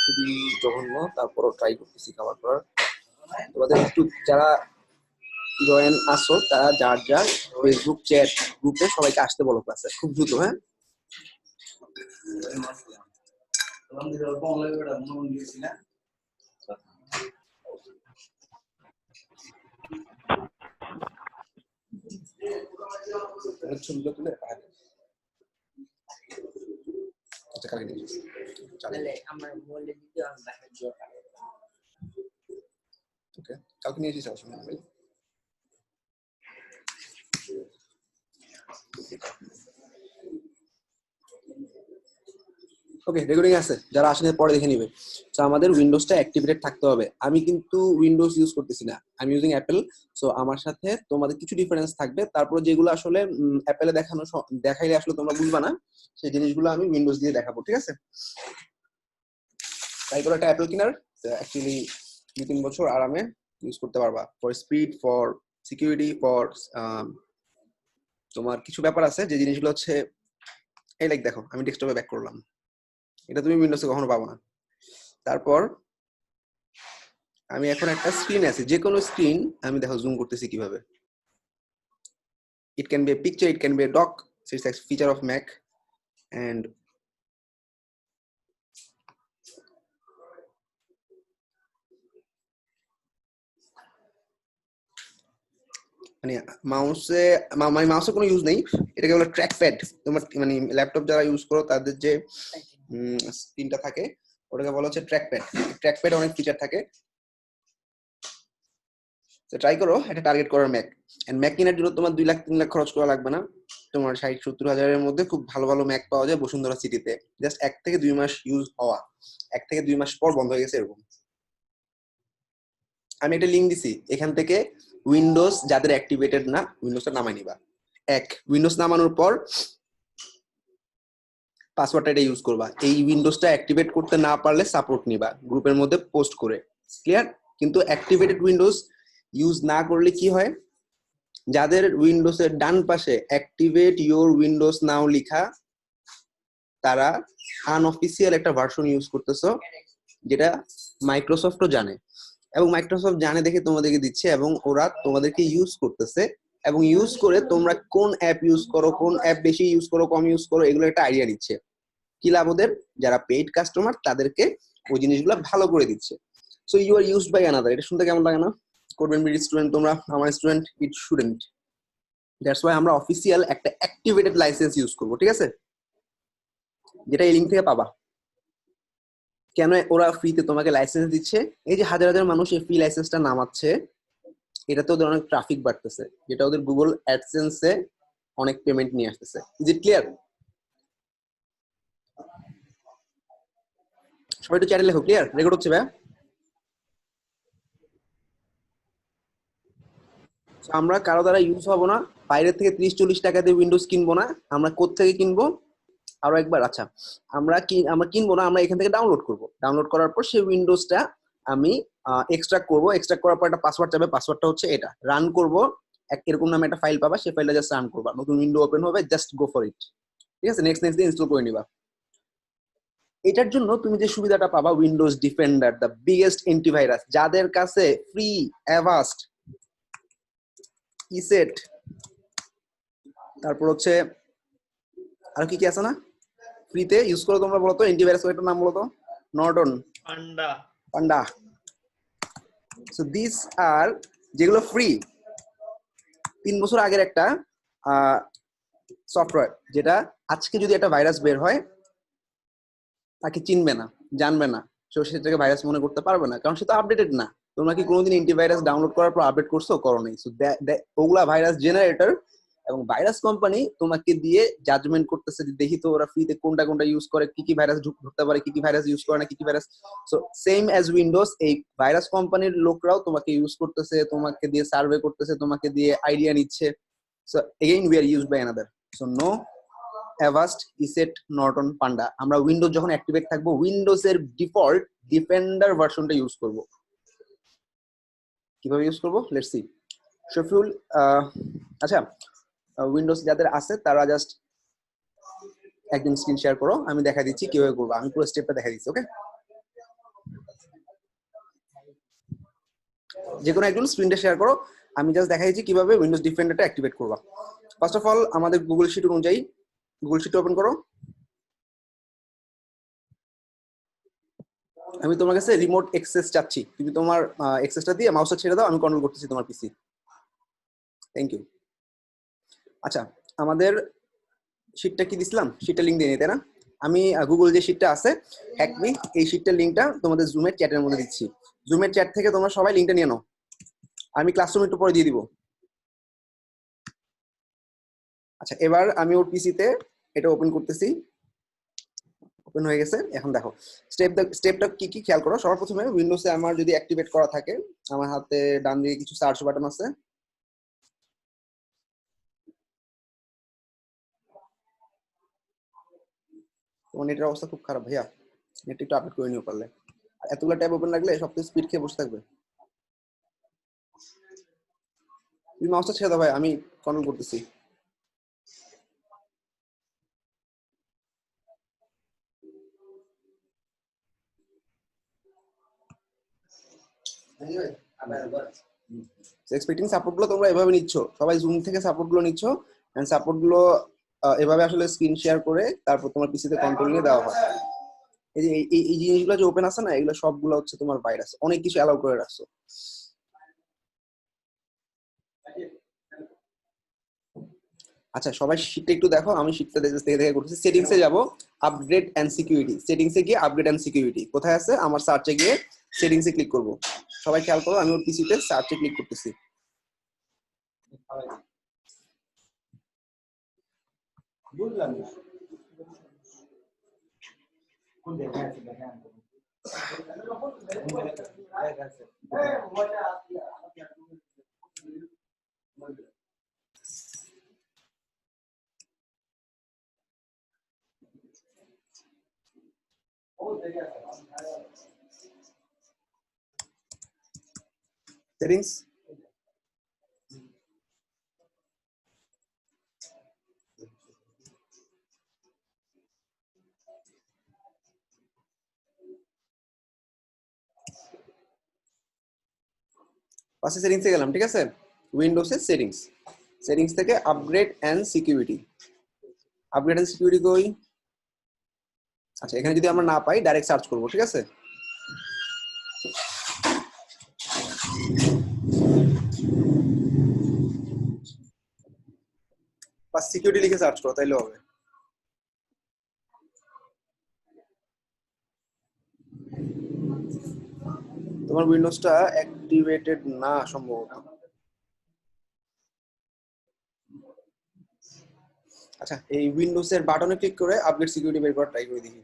খুবই জঘন্য, তারপরও ট্রাই করতেছি কভার করার। তোমাদের একটু যারা জয়েন আসো তারা যার যার ফেসবুক চ্যাট গ্রুপে সবাইকে আসতে বলো ক্লাসে খুব দ্রুত। হ্যাঁ, ছবিটা তুলে আচ্ছা কালকে নিয়ে ওকে, কালকে নিয়ে এসেছি অবশ্যই ভাই। ওকে, রেকর্ডিং আছে, যারা আসলে পরে দেখে নিবে। সো আমাদের উইন্ডোজটা অ্যাক্টিভেটেড থাকতে হবে। আমি কিন্তু উইন্ডোজ ইউজ করতেছি না, আমি ইউজিং অ্যাপেল। সো আমার সাথে তোমাদের কিছু ডিফারেন্স থাকবে, তারপর যেগুলো আসলে অ্যাপেলে দেখাইলে আসলে তোমরা বুঝবা না, সেই জিনিসগুলো আমি উইন্ডোজ দিয়ে দেখাবো, ঠিক আছে? তাই করে একটা অ্যাপেল কিনার অ্যাকচুয়ালি 2-3 বছর আরামে ইউজ করতে পারবা, for speed, for security, for তোমার কিছু ব্যাপার আছে যে জিনিসগুলো হচ্ছে এই লাইক দেখো আমি ডেস্কটপে ব্যাক করলাম, এটা তুমি উইন্ডোজে কখনো পাবো না। তারপর আমি এখন একটা স্ক্রিন আছে, যে কোনো স্ক্রিন আমি দেখো জুম করতেছি কিভাবে। It can be a picture, it can be a dock, so it's a feature of Mac. And মানে মাউসে কোনো ইউজ নেই, এটাকে বলে ট্র্যাক প্যাড। তোমার মানে ল্যাপটপ যারা ইউজ করো তাদের যে স্ক্রিনটা থাকে ওটাকে বলা হচ্ছে ট্র্যাক প্যাড। ট্র্যাক প্যাডে অনেক ফিচার থাকে, তো ট্রাই করো এটা টার্গেট করার ম্যাক। এন্ড ম্যাক কেনার জন্য তোমার 2 লাখ 3 লাখ খরচ করা লাগবে না, তোমার 60-70 হাজারের মধ্যে খুব ভালো ভালো ম্যাক পাওয়া যায় বসুন্ধরা সিটিতে। জাস্ট 1 থেকে 2 মাস ইউজ হওয়া, 1 থেকে 2 মাস পর বন্ধ হয়ে গেছে এরকম। আমি একটা লিঙ্ক দিছি, এখান থেকে উইন্ডোজ যাদের অ্যাক্টিভেটেড না উইন্ডোজটা নামাই নিবা। উইন্ডোজ নামানোর পর পাসওয়ার্ডটা এটা ইউজ করবা। এই উইন্ডোজটা অ্যাক্টিভেট করতে না পারলে সাপোর্ট নিবা গ্রুপের মধ্যে পোস্ট করে, ক্লিয়ার? কিন্তু অ্যাক্টিভেটেড উইন্ডোজ ইউজ না করলে কি হয়, যাদের উইন্ডোজের ডান পাশে অ্যাক্টিভেট ইওর উইন্ডোজ নাও লেখা, তারা আনঅফিসিয়াল একটা ভার্সন ইউজ করতেছো, যেটা মাইক্রোসফটও জানে, এবং মাইক্রোসফট জানে দেখে তোমাদেরকে দিচ্ছে, এবং ওরা তোমাদেরকে ইউজ করতেছে, এবং ইউজ করে তোমরা কোন অ্যাপ ইউজ করো, কোন অ্যাপ বেশি ইউজ করো, কম ইউজ করো, এগুলো একটা আইডিয়া দিচ্ছে। কি লাভ ওদের? যারা পেইড কাস্টমার তাদেরকে ওই জিনিসগুলো ভালো করে দিচ্ছে। So you are used by another. এটা শুনতে কেমন লাগে না? CodemanBD স্টুডেন্ট তোমরা, আমার student, it student. That's why আমরা অফিসিয়াল একটা অ্যাক্টিভেটেড লাইসেন্স ইউজ করব, ঠিক আছে? যেটা এই লিঙ্ক থেকে পাবা। কেন ওরা ফ্রিতে তোমাকে লাইসেন্স দিচ্ছে? এই যে হাজার হাজার মানুষ এই ফ্রি লাইসেন্সটা নামাচ্ছে, এটাতে ওদের অনেক ট্রাফিক বাড়তেছে, যেটা ওদের গুগল অ্যাডসেন্সে অনেক পেমেন্ট নিয়ে আসতেছে। Is it clear? সবাই একটু চ্যাটে লেখো, ক্লিয়ার? রেকর্ড হচ্ছে ভাই? আমরা কারো দ্বারা ইউজ হবো না, বাইরে থেকে 30-40 টাকা দিয়ে উইন্ডোজ কিনবো না। আমরা কোত্থেকে কিনবো? আরো একবার, আচ্ছা, আমরা কিনবো না, আমরা এখান থেকে ডাউনলোড করব। ডাউনলোড করার পর সেই উইন্ডোজটা আমি এক্সট্রাক্ট করব। এক্সট্রাক্ট করার পর একটা পাসওয়ার্ড চাবে, পাসওয়ার্ডটা হচ্ছে এটা। রান করব, এরকম নামে একটা ফাইল পাবা, সেই ফাইলটা জাস্ট রান করবা, নতুন উইন্ডো ওপেন হবে, জাস্ট গো ফর ইট, ঠিক আছে? নেক্সট দিয়ে ইনস্টল করে নিবা। এটার জন্য তুমি যে সুবিধাটা পাবা, Windows defender, the biggest antivirus, যাদের কাছে ফ্রি, অ্যাভাস্ট, ইসেট, তারপর হচ্ছে আর কি কি আছে না ফ্রিতে ইউজ করো তোমরা, বলো তো অ্যান্টিভাইরাস ওটার নাম বলো তো। Norton, panda. সো দিস আর যেগুলো ফ্রি। 3 বছর আগের একটা সফটওয়্যার, যেটা আজকে যদি একটা ভাইরাস বের হয় তাকে চিনবে না, জানবে না, সেটাকে ভাইরাস মনে করতে পারবে না, কারণ সে তো আপডেটেড না। তোমরা কি কোনোদিন অ্যান্টিভাইরাস ডাউনলোড করার পর আপডেট করছো? করো নাই। সো ওগুলা ভাইরাস জেনারেটর, এবং ভাইরাস কোম্পানি তোমাকে দিয়ে জাজমেন্ট করতেছে যে দেখি তো ওরা ফ্রিতে কোনটা কোনটা ইউজ করে, কি কি ভাইরাস ঢুকতে পারে, কি কি ভাইরাস ইউজ করে না, কি কি virus. So same as Windows, এই ভাইরাস কোম্পানির লোকরাও তোমাকে ইউজ করতেছে, তোমাকে দিয়ে সার্ভে করতেছে, তোমাকে দিয়ে আইডিয়া নিচ্ছে। So again we are used by another. So no Avast, ESET, Norton, Panda. আমরা উইন্ডোজ যখন অ্যাক্টিভেট থাকবো, উইন্ডোজের ডিফল্ট ডিফেন্ডার ভার্সনটা ইউজ করব। কিভাবে ইউজ করব? Let's see. শফিউল, আচ্ছা, উইন্ডোজ যাদের আছে তারা জাস্ট একদিন স্ক্রিন শেয়ার করো, আমি দেখা দিচ্ছি কিভাবে করবো। আমি পুরো স্টেপটা দেখা দিচ্ছি, ওকে? যে কোনো একজন স্ক্রিনটা শেয়ার করো, আমি জাস্ট দেখাইছি কিভাবে উইন্ডোজ ডিফেন্ডারটা অ্যাক্টিভেট করবা। ফার্স্ট অফ অল আমাদের গুগল শিট অনুযায়ী গুগল শিট ওপেন করো। আমি তোমার কাছে রিমোট অ্যাক্সেস চাচ্ছি, তুমি তোমার অ্যাক্সেসটা দিয়ে মাউসটা ছেড়ে দাও, আমি কন্ট্রোল করতেছি তোমার পিসি। Thank you. আচ্ছা, আমাদের শিটটা কি দিছিলাম, শিটটা লিংক দিয়ে নিই, তাই না? আমি গুগল যে শিটটা আছে হ্যাকমি, এই শিটটার লিংকটা তোমাদের জুমের চ্যাটের মধ্যে দিচ্ছি। জুমের চ্যাট থেকে তোমরা সবাই লিংকটা নিয়ে নাও, আমি ক্লাসরুম একটু পরে দিয়ে দিব। আচ্ছা, এবার আমি ওর পিসিতে এটা ওপেন করতেছি, ওপেন হয়ে গেছে। এখন দেখো স্টেপটা কি কি খেয়াল করো। সবার প্রথমে উইন্ডোজে আমার যদি অ্যাক্টিভেট করা থাকে, আমার হাতে ডান দিকে কিছু সার্চ বাটন আছে। তোমার নেটের অবস্থা খুব খারাপ ভাইয়া, নেট একটু আপডেট করে নিও পারলে। এতগুলো ট্যাব ওপেন লাগলে সব কিছু স্পিড খেয়ে বসে থাকবে। তুমি মাউসটা ছেড়ে দাও ভাই, আমি কন্ট্রোল করতেছি। এক্সপেক্টিং সাপোর্ট গুলো তোমরা এভাবে নিচ্ছ, সবাই জুম থেকে সাপোর্ট গুলো নিচ্ছ, এন্ড সাপোর্ট গুলো এভাবে আসলে স্ক্রিন শেয়ার করে তারপর তোমার পিসিতে কন্ট্রোল নিয়ে দেওয়া হয়। এই যে এই জিনিসগুলো যে ওপেন আছে না, এগুলো সবগুলো হচ্ছে তোমার ভাইরাস, অনেক কিছু অ্যালাউ করে রাখছো। আচ্ছা, সবাই শীটটা একটু দেখো, আমি শীটটা দেখে দেখে করতেছি। সেটিংস এ যাবো, আপগ্রেড এন্ড সিকিউরিটি। সেটিংস এ গিয়ে আপগ্রেড এন্ড সিকিউরিটি কোথায় আছে, আমার সার্চে গিয়ে সেটিংস এ ক্লিক করব। সবাই খেয়াল করো, আমি ওর পিসিতে সার্চে ক্লিক করতেছি। বুঝলাম না কোন জায়গায় আছে দেখেন। সেটিংস পাশে সেটিংসে গেলাম, ঠিক আছে? উইন্ডোজের সেটিংস, সেটিংস থেকে upgrade and security. Upgrade and security কই? আচ্ছা, এখানে যদি আমরা না পাই ডাইরেক্ট সার্চ করব, ঠিক আছে? বা সিকিউরিটি লিখে সার্চ করো, তাইলে হবে। তোমার উইন্ডোজটা অ্যাক্টিভেটেড না সম্ভবত। আচ্ছা, এই উইন্ডোজের বাটনে ক্লিক করে আপগ্রেড সিকিউরিটি বের করার ট্রাই করে দেখি।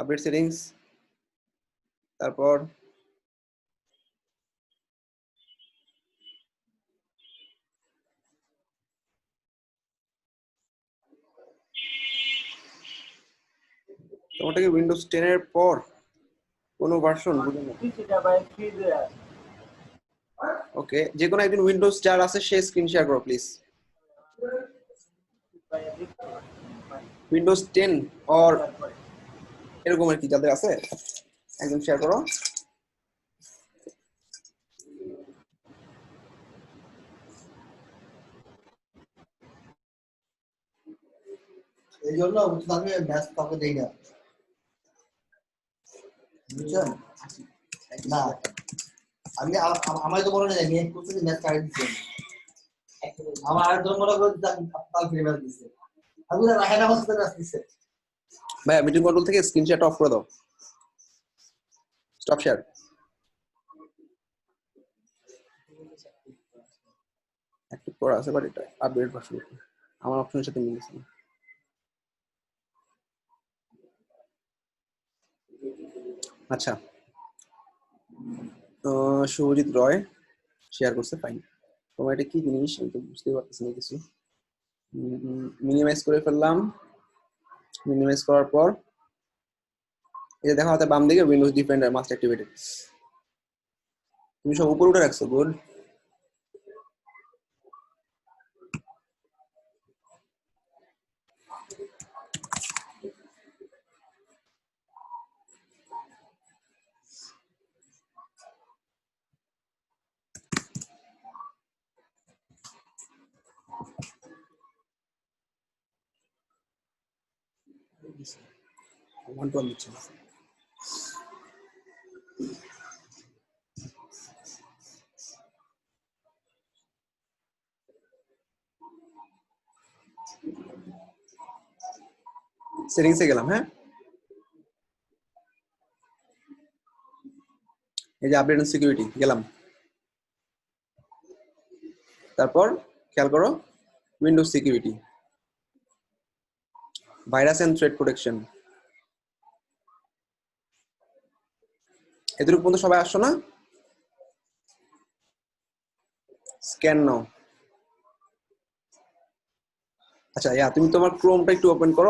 আপডেট সেটিংস, তারপর তোমারটা কি উইন্ডোজ 10 এর পর কোন ভার্সন? ওকে, যে কোনো একদিন উইন্ডোজ যার আছে সে স্ক্রিন শেয়ার করো প্লিজ। উইন্ডোজ 10 অর এরকম আর কি যাদের আছে একদম শেয়ার করো। এই জন্য আমি ম্যাচ কাউকে দেই না, বুঝছেন? না, আমি আমার তো মনে নেই আমি করতেছি ম্যাচ কার্ড দিচ্ছি, আমার আর তো মনে করে কাল ফ্রি ম্যাচ দিচ্ছে, আমি না রাখা নামাজ পড়তে আসছে। ভাই মিটিং কন্ট্রোল থেকে স্ক্রিন শেয়ার অফ করে দাও, স্টপ শেয়ার। অ্যাক্টিভ করা আছে বাট এটা আপডেট ভার্সন, আমার অপশনের সাথে মিলছে না। আচ্ছা, শুভজিৎ রয় শেয়ার করছে, ফাইন। তোমার এটা কি জিনিস আমি তো বুঝতে পারতেছি না কিছু। মিনিমাইজ করে ফেললাম, মিনিমাইজ করার পর এই যে দেখা হচ্ছে বাম দিকে উইন্ডোজ ডিফেন্ডার মাস্ট অ্যাক্টিভেটেড। তুমি সব উপরে উঠে রাখছো, গুড। সেটিংসে গেলাম, হ্যাঁ, এই যে আপডেট এন্ড সিকিউরিটি গেলাম। তারপর খেয়াল করো Windows security, virus and threat protection. এতটুকু পর্যন্ত সবাই আসছো না? Scan now. আচ্ছা, তুমি তোমার ক্রোমটা একটু ওপেন করো।